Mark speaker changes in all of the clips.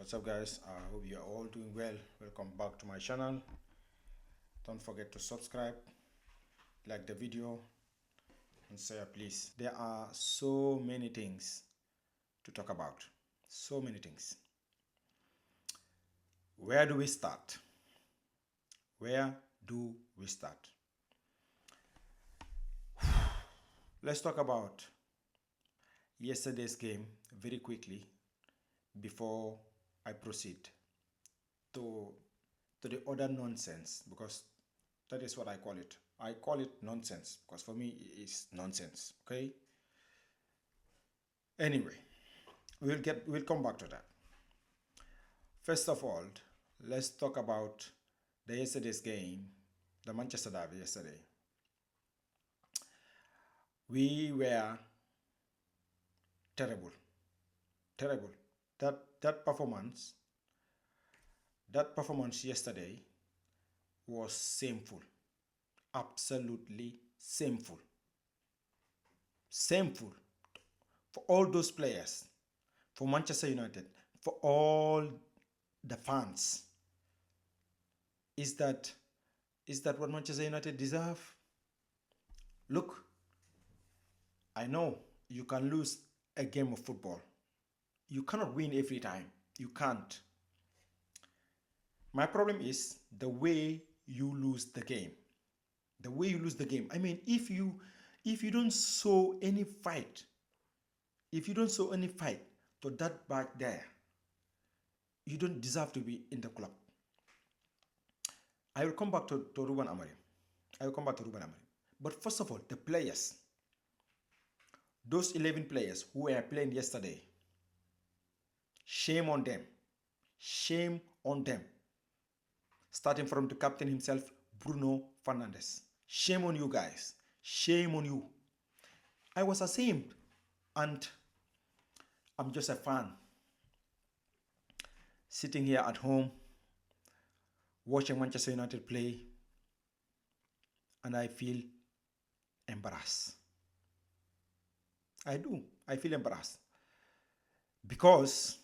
Speaker 1: What's up, guys? I hope you're all doing well. Welcome back to my channel. Don't forget to subscribe, like the video, and share, please. There are so many things to talk about. So many things. Where do we start? Where do we start? Let's talk about yesterday's game very quickly before I proceed to the other nonsense, because that is what I call it. I call it nonsense because for me it's nonsense. Okay. Anyway, we'll come back to that. First of all, let's talk about the yesterday's game, the Manchester Derby yesterday. We were terrible, terrible. That performance yesterday was shameful, absolutely shameful, shameful for all those players, for Manchester United, for all the fans. Is that what Manchester United deserve? Look, I know you can lose a game of football. You cannot win every time. You can't. My problem is the way you lose the game. The way you lose the game. I mean, if you don't show any fight, to that back there, you don't deserve to be in the club. I will come back to Ruben Amorim. But first of all, the players. Those 11 players who were playing yesterday, shame on them. Shame on them. Starting from the captain himself, Bruno Fernandes. Shame on you guys. Shame on you. I was ashamed, and I'm just a fan. Sitting here at home, watching Manchester United play, and I feel embarrassed. I do. I feel embarrassed. Because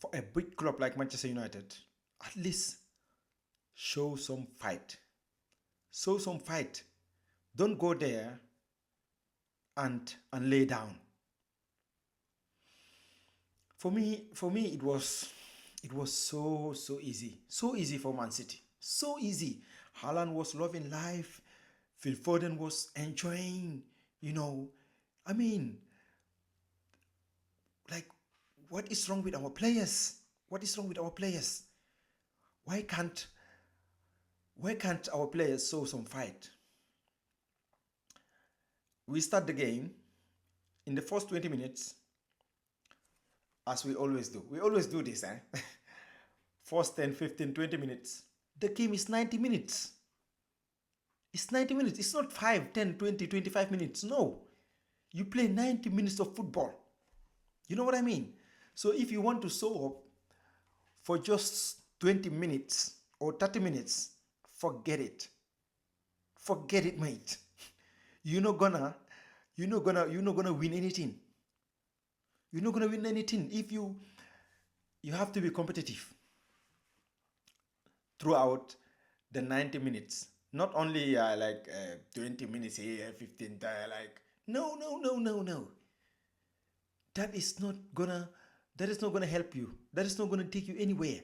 Speaker 1: for a big club like Manchester United, at least show some fight. Show some fight. Don't go there and lay down. For me it was so easy. So easy for Man City. So easy. Haaland was loving life. Phil Foden was enjoying, I mean, like, what is wrong with our players? What is wrong with our players? Why can't our players show some fight? We start the game in the first 20 minutes, as we always do. We always do this, eh? First 10, 15, 20 minutes. The game is 90 minutes. It's 90 minutes. It's not 5, 10, 20, 25 minutes. No. You play 90 minutes of football. You know what I mean? So if you want to show up for just 20 minutes or 30 minutes, forget it. Forget it, mate. You're not gonna win anything. You're not gonna win anything if you have to be competitive throughout the 90 minutes. Not only 20 minutes here, 15 there, no. That is not gonna help you. That is not gonna take you anywhere.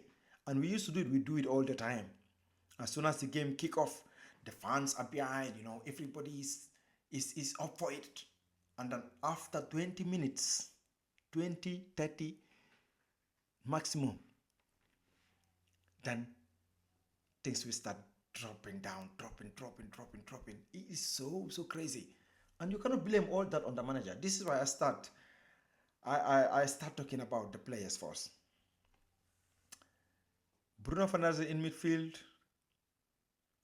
Speaker 1: And we used to do it. We do it all the time. As soon as the game kick off, the fans are behind. Everybody is up for it. And then after 20 minutes, 20, 30 maximum, then things will start dropping down, dropping. It is so crazy. And you cannot blame all that on the manager. This is why I start talking about the players first. Bruno Fernandes in midfield,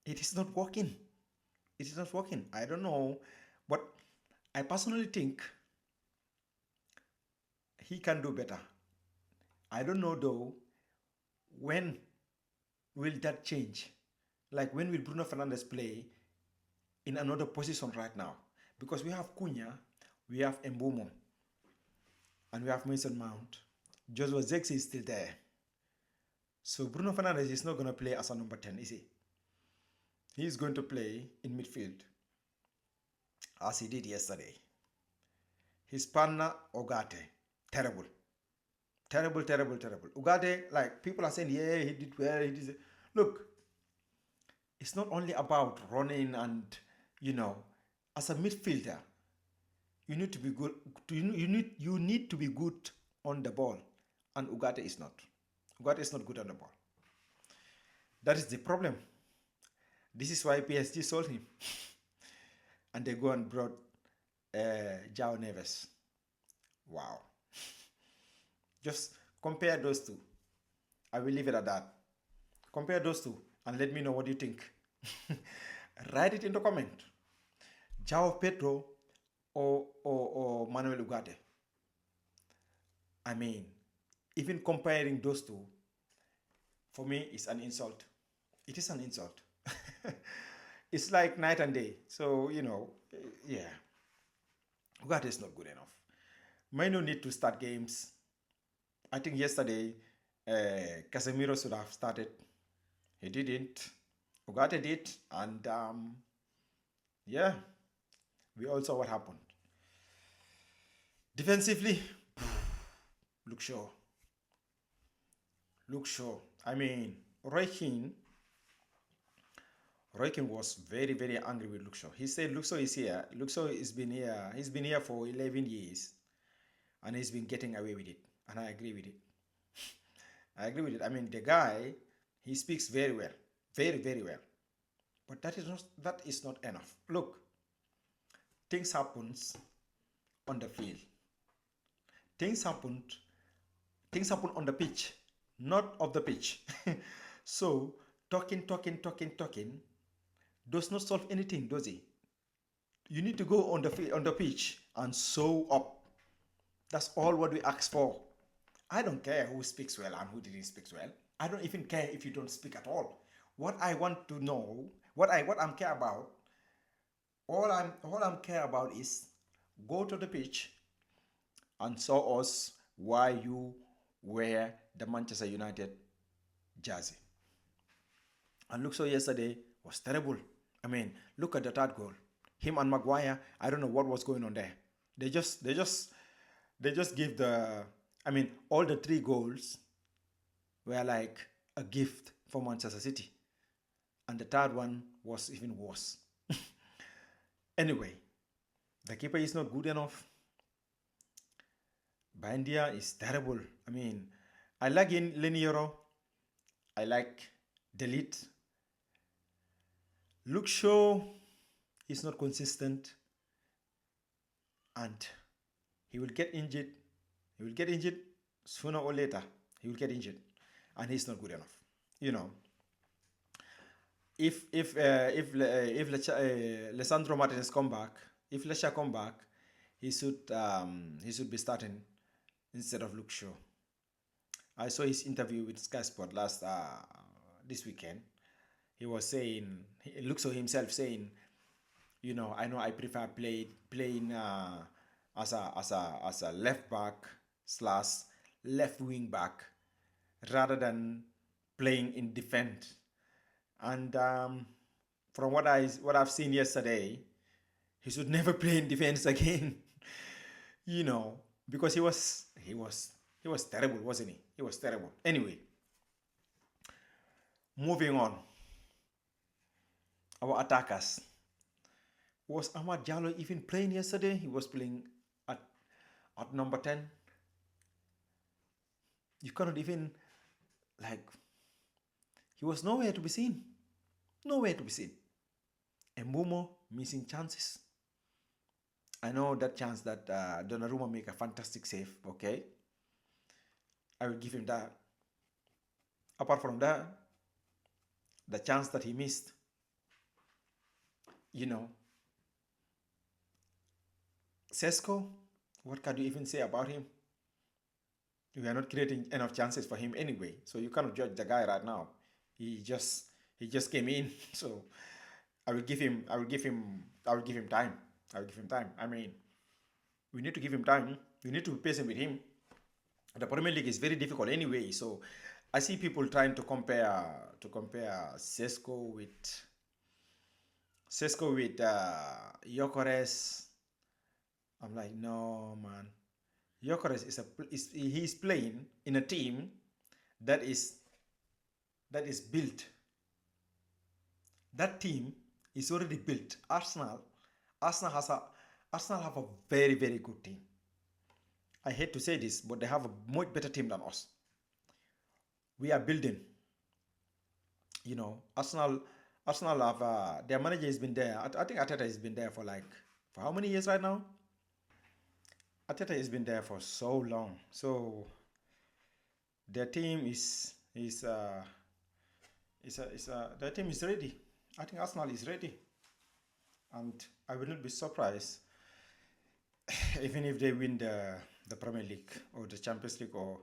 Speaker 1: it is not working. It is not working. I don't know, but I personally think he can do better. I don't know though, when will that change? Like, when will Bruno Fernandes play in another position right now? Because we have Cunha, we have Mbomo, and we have Mason Mount, Joshua Zexi is still there. So Bruno Fernandes is not going to play as a number 10, is he? He is going to play in midfield as he did yesterday. His partner, Ogate, terrible. Terrible, terrible, terrible. Ugarte, like people are saying, yeah, he did well. He did. Look, it's not only about running and, you know, as a midfielder, you need to be good. You need to be good on the ball, and Ugarte is not. Ugarte is not good on the ball. That is the problem. This is why PSG sold him, and they go and brought Jao Neves. Wow. Just compare those two. I will leave it at that. Compare those two and let me know what you think. Write it in the comment. Jao Pedro or Manuel Ugarte. I mean, even comparing those two, for me, is an insult. It is an insult. It's like night and day. So, yeah. Ugarte is not good enough. Manu need to start games. I think yesterday, Casemiro should have started. He didn't. Ugarte did. And, yeah, we all saw what happened. Defensively, Luke Shaw. I mean, Roy Keane was very, very angry with Luke Shaw. He said Luke Shaw is here. Luke Shaw has been here. He's been here for 11 years. And he's been getting away with it. And I agree with it. I mean, the guy, he speaks very well. Very, very well. But that is not enough. Look, things happens on the field. Things happen on the pitch, not off the pitch. So, talking does not solve anything, does it? You need to go on the pitch and show up. That's all what we ask for. I don't care who speaks well and who didn't speak well. I don't even care if you don't speak at all. What I want to know, what I'm care about, all I'm care about is go to the pitch and show us why you wear the Manchester United jersey. And look, so yesterday was terrible. I mean, look at the third goal. Him and Maguire, I don't know what was going on there. They just give all the 3 goals were like a gift for Manchester City. And the third one was even worse. Anyway, the keeper is not good enough. Bandia is terrible. I mean, I like Leniero. I like Delete. Luke Shaw is not consistent. And he will get injured. He will get injured sooner or later. He will get injured. And he's not good enough. If Lisandro Martinez come back, if Lesha come back, he should be starting instead of Luke Shaw. I saw his interview with Sky Sport this weekend. He was saying, Luke Shaw himself saying, I know I prefer playing as a left back / left wing back rather than playing in defense. And from what I've seen yesterday, he should never play in defense again. Because he was terrible, wasn't he? He was terrible. Anyway, moving on. Our attackers. Was Ahmad Jallo even playing yesterday? He was playing at number 10. You cannot even, he was nowhere to be seen. Nowhere to be seen. Mbumo missing chances. I know that chance that Donnarumma make a fantastic save, okay? I will give him that. Apart from that, the chance that he missed, Sesko, what can you even say about him? We are not creating enough chances for him anyway, so you cannot judge the guy right now. He just came in, so I will give him time. I mean, we need to give him time. We need to be patient with him. The Premier League is very difficult anyway. So I see people trying to compare Sesko with Gyökeres. I'm like, no, man. Gyökeres he's playing in a team that is that is built. That team is already built. Arsenal has a Arsenal have a very very good team. I hate to say this, but they have a much better team than us. We are building. Arsenal have their manager has been there. I think Ateta has been there for how many years right now? Ateta has been there for so long. So their team their team is ready. I think Arsenal is ready, and I will not be surprised even if they win the Premier League or the Champions League, or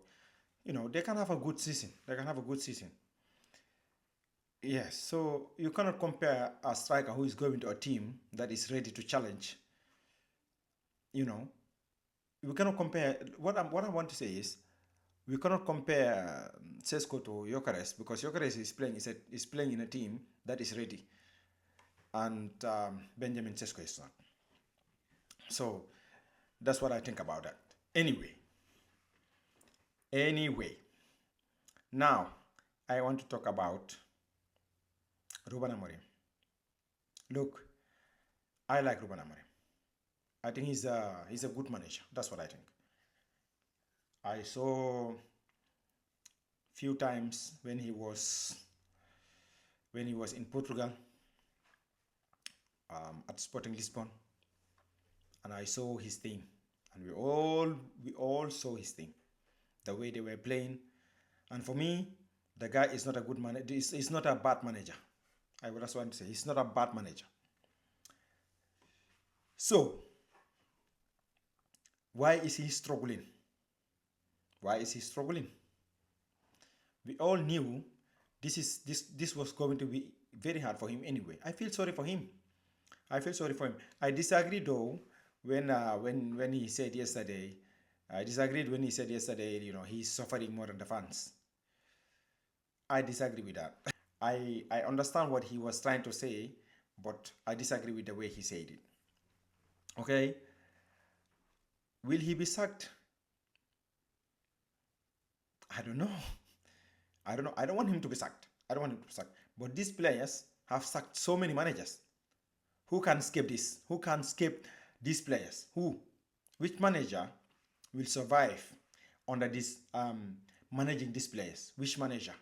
Speaker 1: they can have a good season. They can have a good season. Yes, so you cannot compare a striker who is going to a team that is ready to challenge. You know, we cannot compare. What I want to say is we cannot compare Sesko to Gyökeres, because Gyökeres is playing in a team that is ready, and Benjamin Sesko is not. So that's what I think about that. Anyway, now I want to talk about Ruben Amorim. Look, I like Ruben Amorim. I think he's a good manager. That's what I think. I saw few times when he was in Portugal, at Sporting Lisbon, and I saw his team, and we all saw his team, the way they were playing, and for me, the guy is not a good manager. He's not a bad manager. I would just want to say he's not a bad manager. So why is he struggling? Why is he struggling? We all knew this was going to be very hard for him anyway. I feel sorry for him. I disagree though when he said yesterday. I disagreed when he said yesterday. He's suffering more than the fans. I disagree with that. I understand what he was trying to say, but I disagree with the way he said it. Okay, will he be sacked? I don't know. I don't know. I don't want him to be sacked. I don't want him to be sacked. But these players have sacked so many managers. Who can escape this? Who can escape these players? Who? Which manager will survive under this managing these players? Which manager?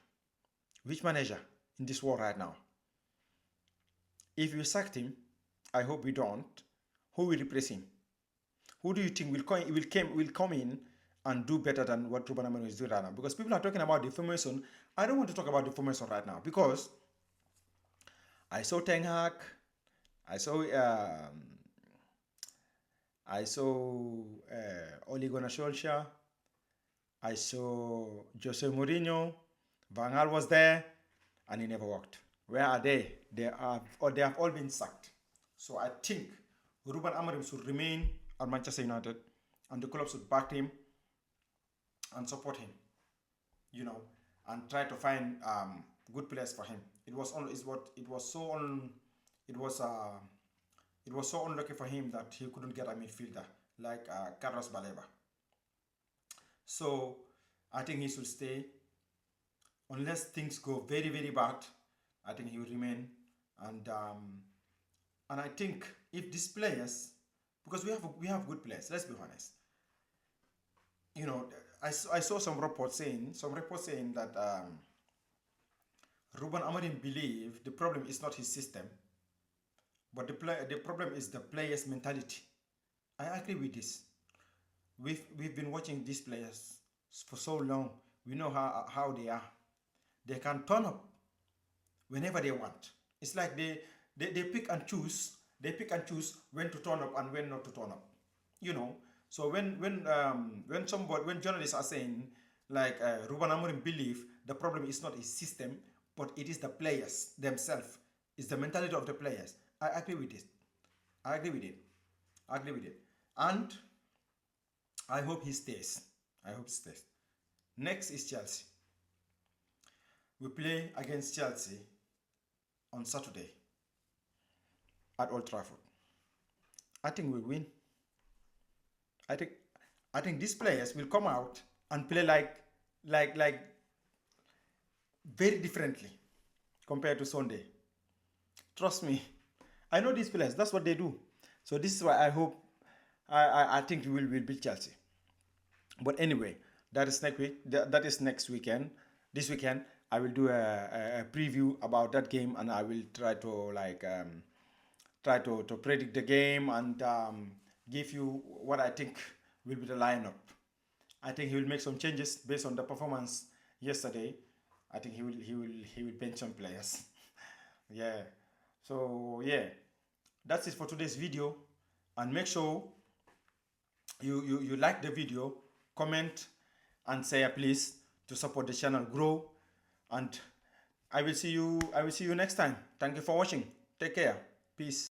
Speaker 1: Which manager in this world right now? If you sacked him, I hope we don't. Who will replace him? Who do you think will come in and do better than what Ruben Amorim is doing right now? Because people are talking about the formation. I don't want to talk about the formation right now, because I saw Ten Hag, I saw Ole Gunnar Solskjaer, I saw Jose Mourinho, Van Gaal was there, and he never worked. Where are they? They have all been sacked. So I think Ruben Amorim should remain at Manchester United, and the club should back him and support him, and try to find good players for him. It was so unlucky for him that he couldn't get a midfielder like Carlos Baleba. So I think he should stay unless things go very very bad. I think he will remain, and I think if these players, because we have good players, let's be honest. I saw some reports saying that Ruben Amorim believe the problem is not his system, but the problem is the players' mentality. I agree with this. We've been watching these players for so long. We know how they are. They can turn up whenever they want. It's like they pick and choose. They pick and choose when to turn up and when not to turn up. So when journalists are saying like Ruben Amorim believe the problem is not his system, but it is the players themselves. It's the mentality of the players. I agree with this. I agree with it. And I hope he stays. Next is Chelsea. We play against Chelsea on Saturday at Old Trafford. I think we'll win. I think I think these players will come out and play like very differently compared to Sunday. Trust me. I know these players. That's what they do. So this is why I hope I think we will beat Chelsea. But anyway, that is next week. That is next weekend. This weekend, I will do a preview about that game, and I will try to to predict the game and give you what I think will be the lineup. I think he will make some changes based on the performance yesterday. I think he will bench some players. Yeah. So yeah, that's it for today's video. And make sure you like the video, comment, and say please to support the channel grow. And I will see you next time. Thank you for watching. Take care. Peace.